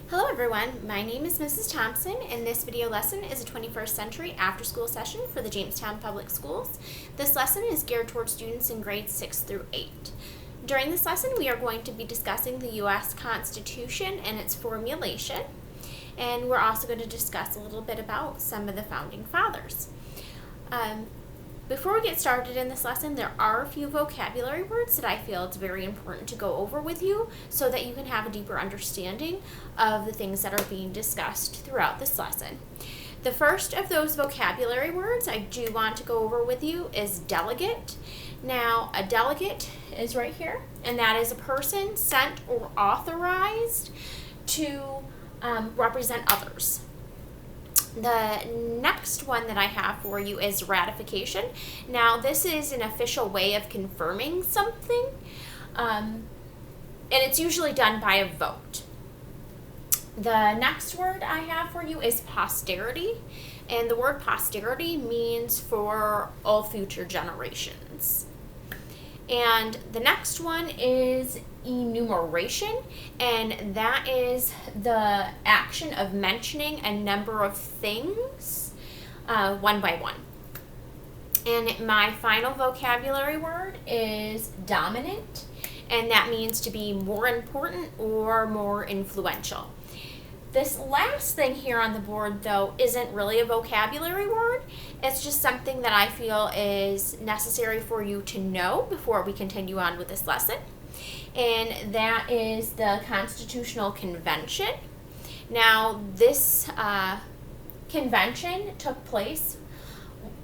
Hello everyone, my name is Mrs. Thompson, and this video lesson is a 21st century after-school session for the Jamestown Public Schools. This lesson is geared towards students in grades 6 through 8. During this lesson, we are going to be discussing the U.S. Constitution and its formulation, and we're also going to discuss a little bit about some of the Founding Fathers. Before we get started in this lesson, there are a few vocabulary words that I feel it's very important to go over with you so that you can have a deeper understanding of the things that are being discussed throughout this lesson. The first of those vocabulary words I do want to go over with you is delegate. Now, a delegate is right here, and that is a person sent or authorized to represent others. The next one that I have for you is ratification. Now, this is an official way of confirming something, and it's usually done by a vote. The next word I have for you is posterity, and the word posterity means for all future generations. And the next one is enumeration, and that is the action of mentioning a number of things one by one. And my final vocabulary word is dominant, and that means to be more important or more influential. This last thing here on the board, though, isn't really a vocabulary word. It's just something that I feel is necessary for you to know before we continue on with this lesson. And that is the Constitutional Convention. Now, this convention took place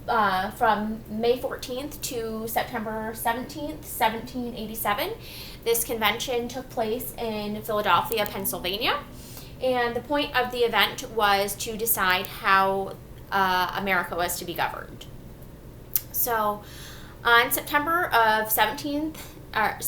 from May 14th to September 17th, 1787. This convention took place in Philadelphia, Pennsylvania. And the point of the event was to decide how America was to be governed. So, on September 17th of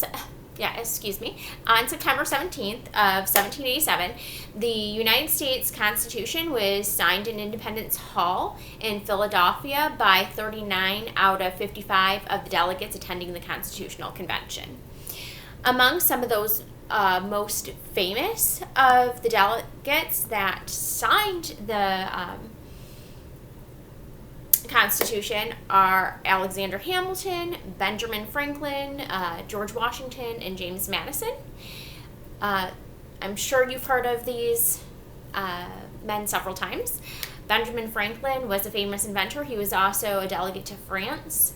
1787, the United States Constitution was signed in Independence Hall in Philadelphia by 39 out of 55 of the delegates attending the Constitutional Convention. Among some of those most famous of the delegates that signed the Constitution are Alexander Hamilton, Benjamin Franklin, George Washington, and James Madison. I'm sure you've heard of these men several times. Benjamin Franklin was a famous inventor. He was also a delegate to France.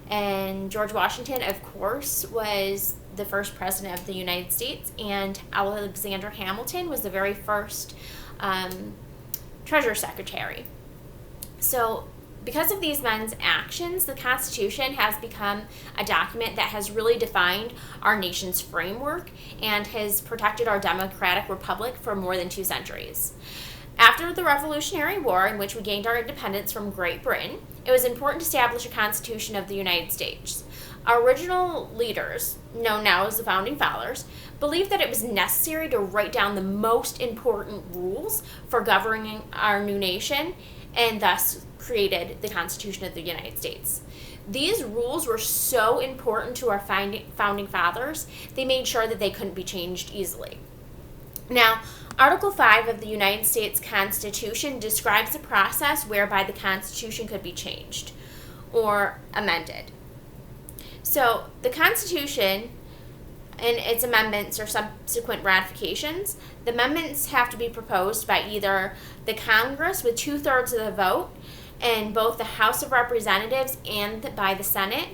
And George Washington, of course, was the first president of the United States, and Alexander Hamilton was the very first Treasury Secretary. So, because of these men's actions, the Constitution has become a document that has really defined our nation's framework and has protected our democratic republic for more than 2 centuries. After the Revolutionary War, in which we gained our independence from Great Britain, it was important to establish a Constitution of the United States. Our original leaders, known now as the Founding Fathers, believed that it was necessary to write down the most important rules for governing our new nation, and thus created the Constitution of the United States. These rules were so important to our Founding Fathers, they made sure that they couldn't be changed easily. Now, Article 5 of the United States Constitution describes the process whereby the Constitution could be changed or amended. So, the Constitution and its amendments or subsequent ratifications, the amendments have to be proposed by either the Congress with 2/3 of the vote in both the House of Representatives and by the Senate,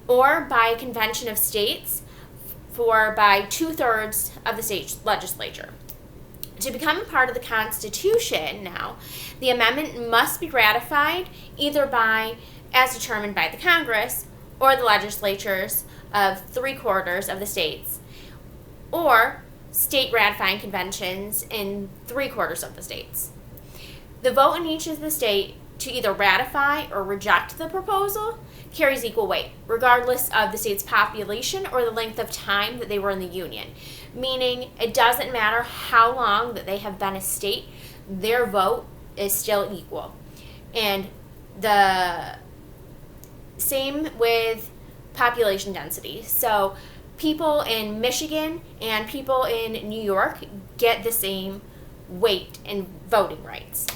or by a convention of states by 2/3 of the state legislature. To become a part of the Constitution now, the amendment must be ratified either as determined by the Congress or the legislatures of 3/4 of the states, or state ratifying conventions in 3/4 of the states. The vote in each of the state to either ratify or reject the proposal carries equal weight, regardless of the state's population or the length of time that they were in the Union. Meaning, it doesn't matter how long that they have been a state, their vote is still equal. And the same with population density. So people in Michigan and people in New York get the same weight in voting rights.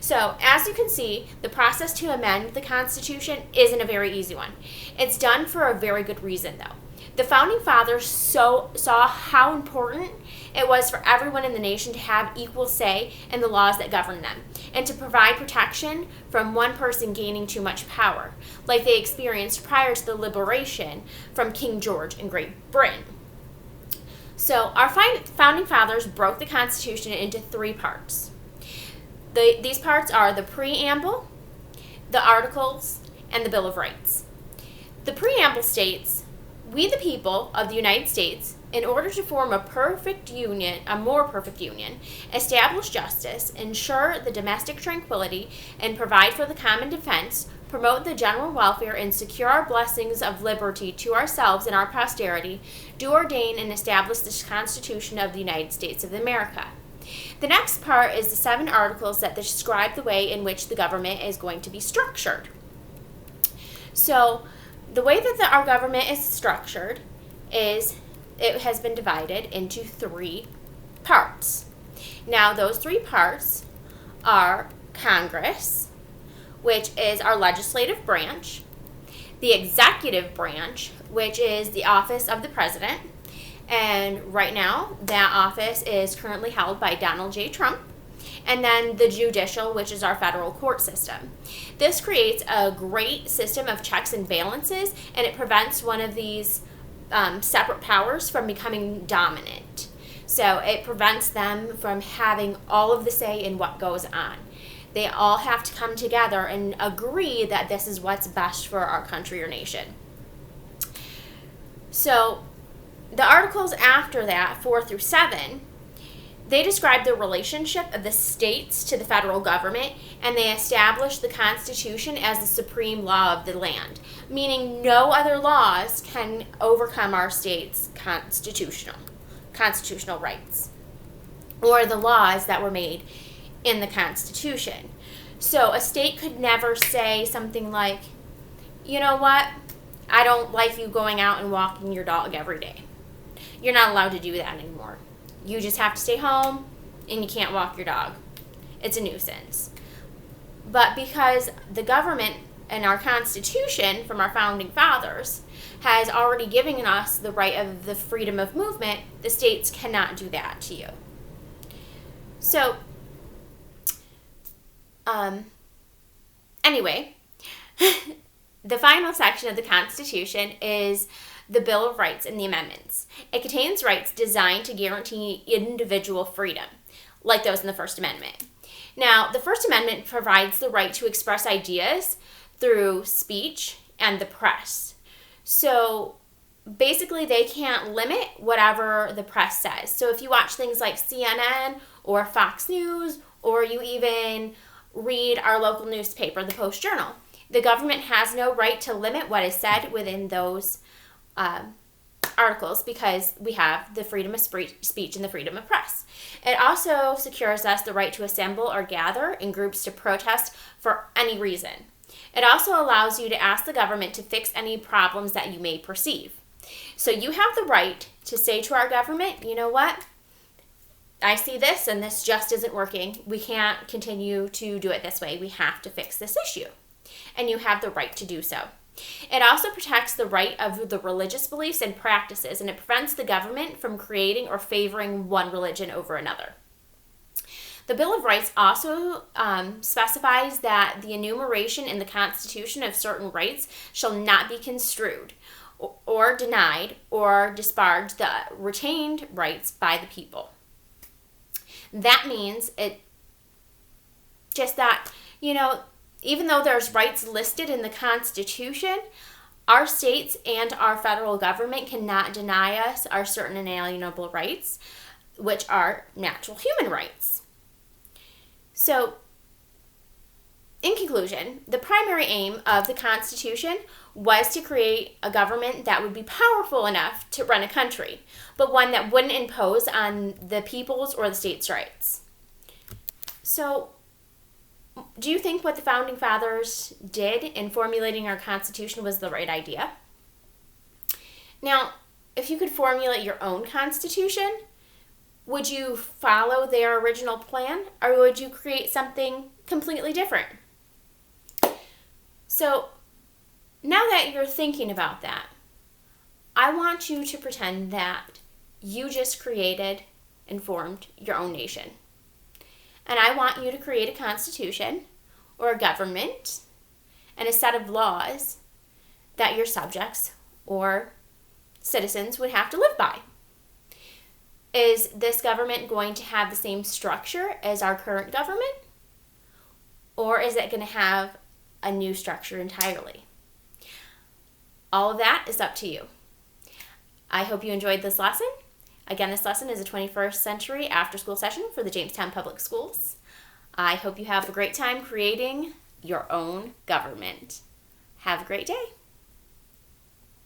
So, as you can see, the process to amend the Constitution isn't a very easy one. It's done for a very good reason, though. The Founding Fathers saw how important it was for everyone in the nation to have equal say in the laws that govern them, and to provide protection from one person gaining too much power, like they experienced prior to the liberation from King George in Great Britain. So, our Founding Fathers broke the Constitution into 3 parts. These parts are the preamble, the articles, and the Bill of Rights. The preamble states, "We the people of the United States, in order to form a more perfect union, establish justice, ensure the domestic tranquility, and provide for the common defense, promote the general welfare, and secure our blessings of liberty to ourselves and our posterity, do ordain and establish the Constitution of the United States of America." The next part is the 7 articles that describe the way in which the government is going to be structured. So, the way that our government is structured is it has been divided into 3 parts. Now, those 3 parts are Congress, which is our legislative branch, the executive branch, which is the office of the president, and right now that office is currently held by Donald J. Trump, and then the judicial, which is our federal court system. This creates a great system of checks and balances, and it prevents one of these separate powers from becoming dominant. So it prevents them from having all of the say in what goes on. They all have to come together and agree that this is what's best for our country or nation. So the articles after that, 4 through 7, they describe the relationship of the states to the federal government, and they establish the Constitution as the supreme law of the land, meaning no other laws can overcome our state's constitutional rights or the laws that were made in the Constitution. So a state could never say something like, "You know what? I don't like you going out and walking your dog every day. You're not allowed to do that anymore. You just have to stay home and you can't walk your dog. It's a nuisance." But because the government and our Constitution from our Founding Fathers has already given us the right of the freedom of movement, the states cannot do that to you. So, anyway, the final section of the Constitution is the Bill of Rights and the amendments. It contains rights designed to guarantee individual freedom, like those in the First Amendment. Now, the First Amendment provides the right to express ideas through speech and the press. So, basically, they can't limit whatever the press says. So, if you watch things like CNN or Fox News, or you even read our local newspaper, the Post-Journal, the government has no right to limit what is said within those articles, because we have the freedom of speech and the freedom of press. It also secures us the right to assemble or gather in groups to protest for any reason. It also allows you to ask the government to fix any problems that you may perceive. So you have the right to say to our government, "You know what? I see this and this just isn't working. We can't continue to do it this way. We have to fix this issue." And you have the right to do so. It also protects the right of the religious beliefs and practices, and it prevents the government from creating or favoring one religion over another. The Bill of Rights also specifies that the enumeration in the Constitution of certain rights shall not be construed or denied or disparage the retained rights by the people. That means even though there's rights listed in the Constitution, our states and our federal government cannot deny us our certain inalienable rights, which are natural human rights. So, in conclusion, the primary aim of the Constitution was to create a government that would be powerful enough to run a country, but one that wouldn't impose on the people's or the state's rights. So, do you think what the Founding Fathers did in formulating our Constitution was the right idea? Now, if you could formulate your own Constitution, Would you follow their original plan, or would you create something completely different? So now that you're thinking about that, I want you to pretend that you just created and formed your own nation. And I want you to create a constitution or a government and a set of laws that your subjects or citizens would have to live by. Is this government going to have the same structure as our current government? Or is it going to have a new structure entirely? All of that is up to you. I hope you enjoyed this lesson. Again, this lesson is a 21st century after-school session for the Jamestown Public Schools. I hope you have a great time creating your own government. Have a great day.